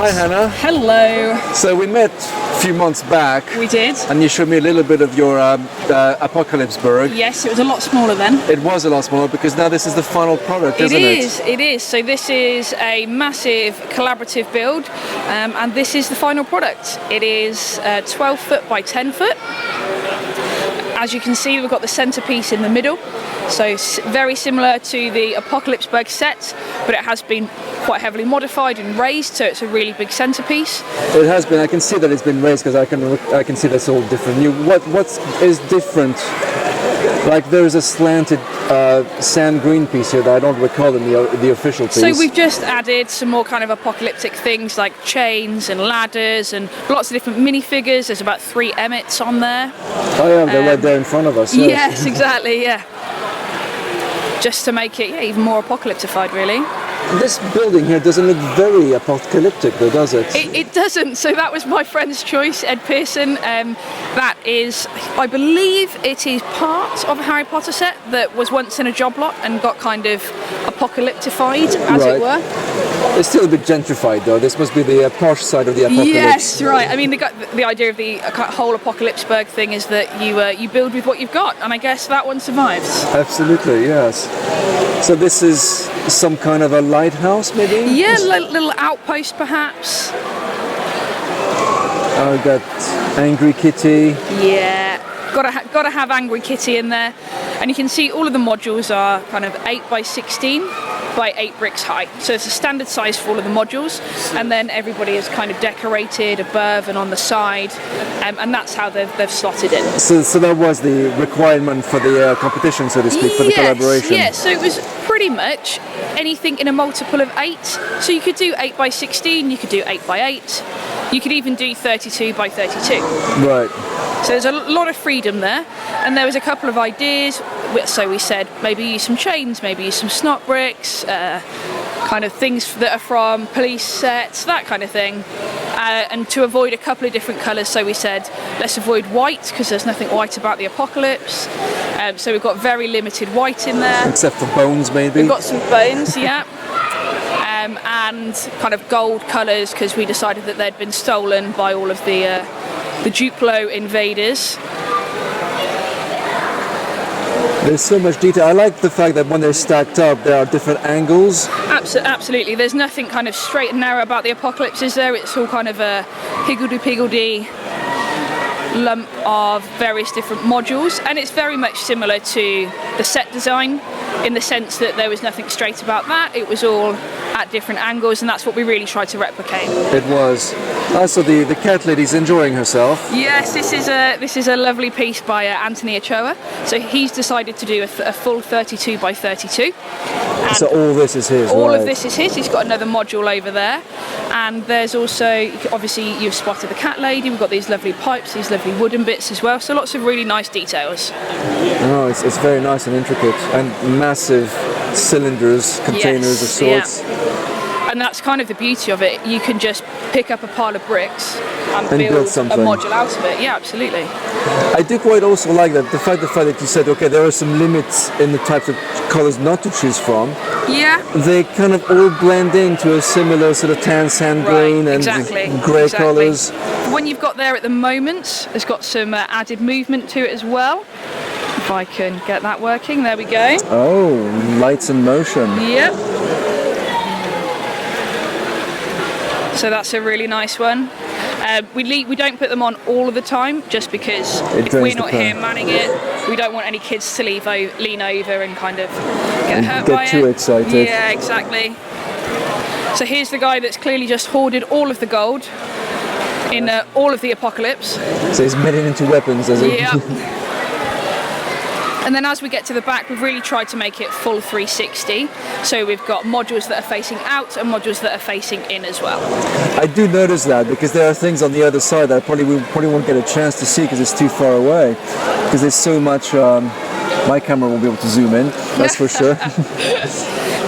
Hi Hannah. Hello. So we met a few months back. We did. And you showed me a little bit of your Apocalypseburg. Yes, it was a lot smaller then. It was a lot smaller because now this is the final product, isn't it? It is. So this is a massive collaborative build, and this is the final product. It is 12 foot by 10 foot. As you can see, we've got the centerpiece in the middle. So very similar to the Apocalypseburg set, but it has been quite heavily modified and raised, so it's a really big centerpiece. It has been. I can see that it's been raised because I can see that's all different. What is different? Like there's a slanted sand green piece here that I don't recall in the official piece. So we've just added some more kind of apocalyptic things like chains and ladders and lots of different minifigures. There's about 3 Emmets on there. Oh yeah, they're right there in front of us. Yes, exactly, yeah. Just to make it even more apocalyptified, really. This building here doesn't look very apocalyptic though, does it? It doesn't. So that was my friend's choice, Ed Pearson. That is, I believe it is part of a Harry Potter set that was once in a job lot and got kind of apocalyptified, as it were. It's still a bit gentrified though. This must be the posh side of the apocalypse. Yes, right. I mean, the idea of the whole Apocalypseburg thing is that you build with what you've got, and I guess that one survives. Absolutely, yes. So this is some kind of a lighthouse, maybe? Yeah, little outpost, perhaps. Oh, got Angry Kitty. Yeah, gotta have Angry Kitty in there, and you can see all of the modules are kind of 8 by 16 by 8 bricks high. So it's a standard size for all of the modules, and then everybody is kind of decorated above and on the side, and that's how they've slotted in. So that was the requirement for the competition, so to speak, for the collaboration. Yes, so it was pretty much anything in a multiple of 8. So you could do 8 by 16, you could do 8 by 8, you could even do 32 by 32. Right. So there's a lot of freedom there, and there was a couple of ideas. So we said maybe use some chains, maybe use some snot bricks, kind of things that are from police sets, that kind of thing. And to avoid a couple of different colours, so we said let's avoid white because there's nothing white about the apocalypse. So we've got very limited white in there. Except for bones, maybe? We've got some bones, yeah. And kind of gold colours because we decided that they'd been stolen by all of the Duplo invaders. There's so much detail. I like the fact that when they're stacked up, there are different angles. Absolutely. There's nothing kind of straight and narrow about the apocalypse, is there? It's all kind of a higgledy-piggledy lump of various different modules, and it's very much similar to the set design in the sense that there was nothing straight about that. It was all at different angles, and that's what we really tried to replicate. It was. So the cat lady's enjoying herself. Yes, this is a lovely piece by Anthony Ochoa. So he's decided to do a full 32 by 32. And so all this is his, all of this is his. He's got another module over there. And there's also, obviously you've spotted the cat lady, we've got these lovely pipes, these lovely wooden bits as well, so lots of really nice details. Oh, it's very nice and intricate, and massive cylinders, containers of sorts. Yeah. And that's kind of the beauty of it. You can just pick up a pile of bricks and build something. A module out of it. Yeah, absolutely. I do quite also like that the fact that you said, okay, there are some limits in the types of colours not to choose from. Yeah. They kind of all blend into a similar sort of tan sand green and grey colours. The one you've got there at the moment has got some added movement to it as well. If I can get that working, there we go. Oh, lights in motion. Yep. So that's a really nice one. We don't put them on all of the time, just because if we're not here manning it, we don't want any kids to lean over and kind of get hurt by it. Get too excited. Yeah, exactly. So here's the guy that's clearly just hoarded all of the gold in all of the apocalypse. So he's made it into weapons, has he? Yeah. And then as we get to the back, we've really tried to make it full 360. So we've got modules that are facing out and modules that are facing in as well. I do notice that, because there are things on the other side that we probably won't get a chance to see because it's too far away. Because there's so much, my camera won't be able to zoom in, that's for sure.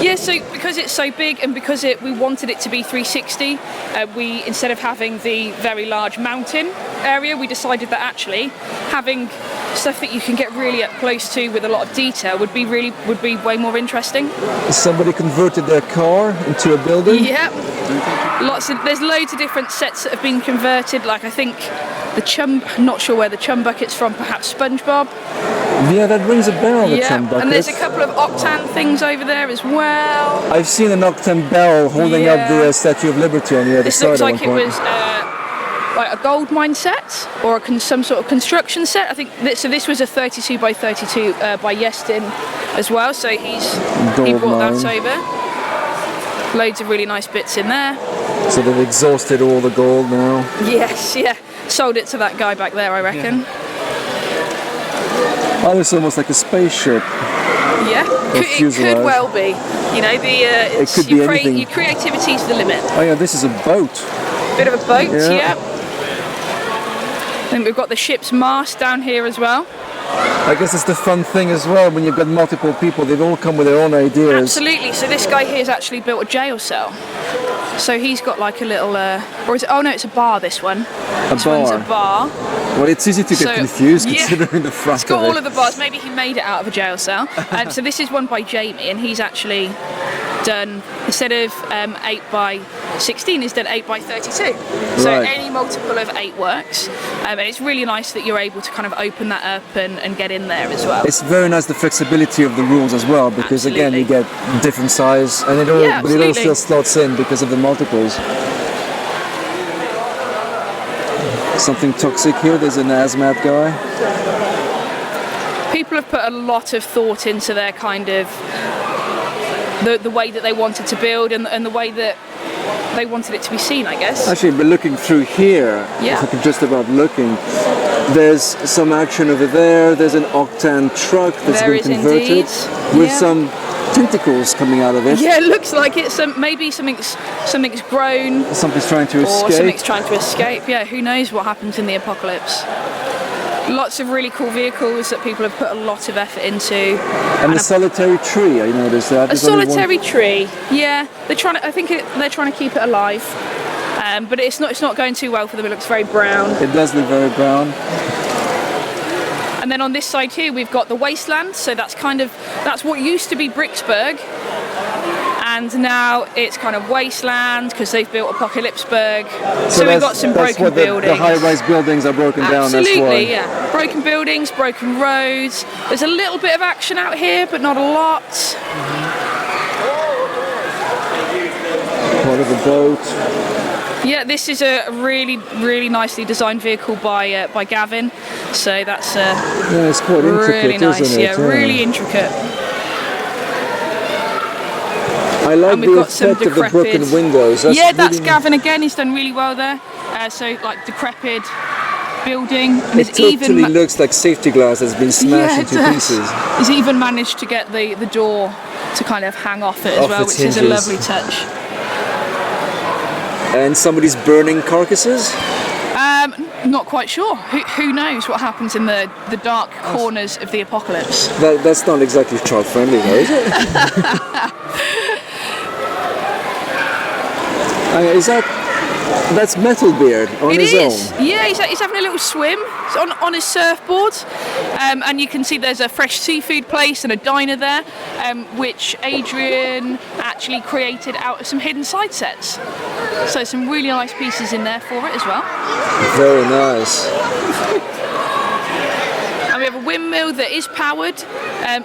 Yeah, so because it's so big and because we wanted it to be 360, we, instead of having the very large mountain area, we decided that actually having stuff that you can get really up close to with a lot of detail would be way more interesting. Somebody converted their car into a building? Yeah. There's loads of different sets that have been converted, like I think I'm not sure where the chum bucket's from, perhaps SpongeBob. Yeah, that rings a bell, the chum bucket. And there's a couple of Octan things over there as well. I've seen an Octan bell holding up the Statue of Liberty on the other side. This looks like it was like a gold mine set or some sort of construction set. I think so. This was a 32 by 32 by Yestin as well. So he brought that over. Loads of really nice bits in there. So they've exhausted all the gold now. Yes, yeah. Sold it to that guy back there, I reckon. Yeah. Oh, it's almost like a spaceship. Yeah, it could well be. You know, it could be anything. Your creativity's the limit. Oh yeah, this is a boat. Bit of a boat, yeah. Then we've got the ship's mast down here as well. I guess it's the fun thing as well, when you've got multiple people, they've all come with their own ideas. Absolutely, so this guy here's actually built a jail cell. So he's got like a little, or is it, oh no, it's a bar, this one. This one's a bar. Well, it's easy to get confused considering the front of it. It's got all of the bars, maybe he made it out of a jail cell. So this is one by Jamie, and he's actually done, instead of 8 by 16, he's done 8 by 32. So any multiple of 8 works. And it's really nice that you're able to kind of open that up and get in there as well. It's very nice, the flexibility of the rules as well, because again you get different size, and it all still slots in because of the multiples. Something toxic here, there's an hazmat guy. People have put a lot of thought into their kind of the way that they wanted to build and the way that they wanted it to be seen, I guess. Actually, but looking through here, just about looking, there's some action over there. There's an Octan truck that's been converted with some tentacles coming out of it. Yeah, it looks like it's maybe something's grown. Something's trying to escape. Or something's trying to escape. Yeah, who knows what happens in the apocalypse. Lots of really cool vehicles that people have put a lot of effort into. And the solitary tree, I noticed that. A solitary tree, yeah. They're trying to keep it alive, but it's not going too well for them. It looks very brown. It does look very brown. And then on this side here, we've got the wasteland. So that's what used to be Bricksburg. And now it's kind of wasteland because they've built Apocalypseburg. So we've got some broken buildings. The high-rise buildings are broken down. Absolutely, yeah. Broken buildings, broken roads. There's a little bit of action out here, but not a lot. Part of a boat. Yeah, this is a really, really nicely designed vehicle by Gavin. So that's it's quite intricate, really nice. Isn't it? Yeah, really intricate. I like the effect of the broken windows. That's Gavin again. He's done really well there. So like decrepit building. It totally looks like safety glass has been smashed into pieces. He's even managed to get the door to kind of hang off it as well, which is a lovely touch. And somebody's burning carcasses? Not quite sure. Who knows what happens in the dark corners of the apocalypse? That's not exactly child friendly, though, is it? That's Metalbeard on his own? Yeah, he's having a little swim on his surfboard, and you can see there's a fresh seafood place and a diner there, which Adrian actually created out of some hidden side sets. So some really nice pieces in there for it as well. Very nice. And we have a windmill that is powered,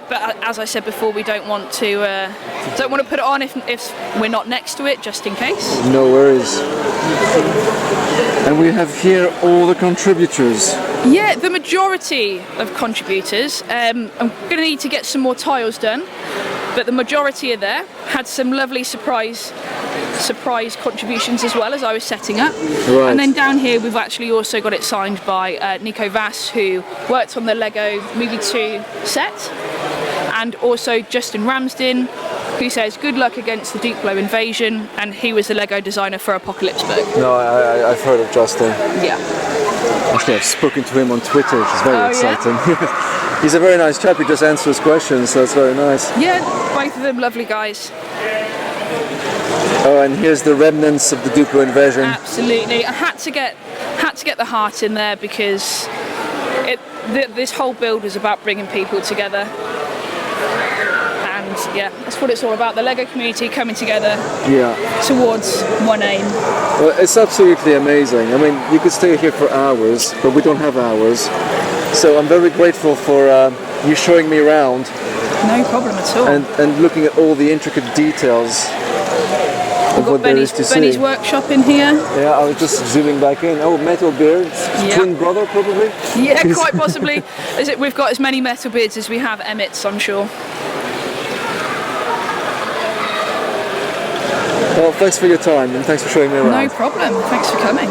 but as I said before, we don't want to put it on if we're not next to it, just in case. No worries. And we have here all the contributors. Yeah, the majority of contributors. I'm going to need to get some more tiles done, but the majority are there. Had some lovely surprise contributions as well as I was setting up. Right. And then down here we've actually also got it signed by Nico Vass, who worked on the Lego Movie 2 set, and also Justin Ramsden, who says good luck against the Duplo invasion, and he was the Lego designer for Apocalypseburg. No, I've heard of Justin. Yeah. Actually, I've spoken to him on Twitter, which is very exciting. Yeah? He's a very nice chap. He just answers questions, so it's very nice. Yeah, both of them lovely guys. Oh, and here's the remnants of the Duplo invasion. Absolutely, I had to get the heart in there because this whole build was about bringing people together. And yeah, that's what it's all about, the LEGO community coming together towards one aim. Well, it's absolutely amazing. I mean, you could stay here for hours, but we don't have hours. So I'm very grateful for you showing me around. No problem at all. And looking at all the intricate details of what there is to see. Benny's workshop in here. Yeah, I was just zooming back in. Oh, metal beards. Twin brother, probably? Yeah, quite possibly. We've got as many metal beards as we have Emmets, I'm sure. Well, thanks for your time and thanks for showing me around. No problem. Thanks for coming.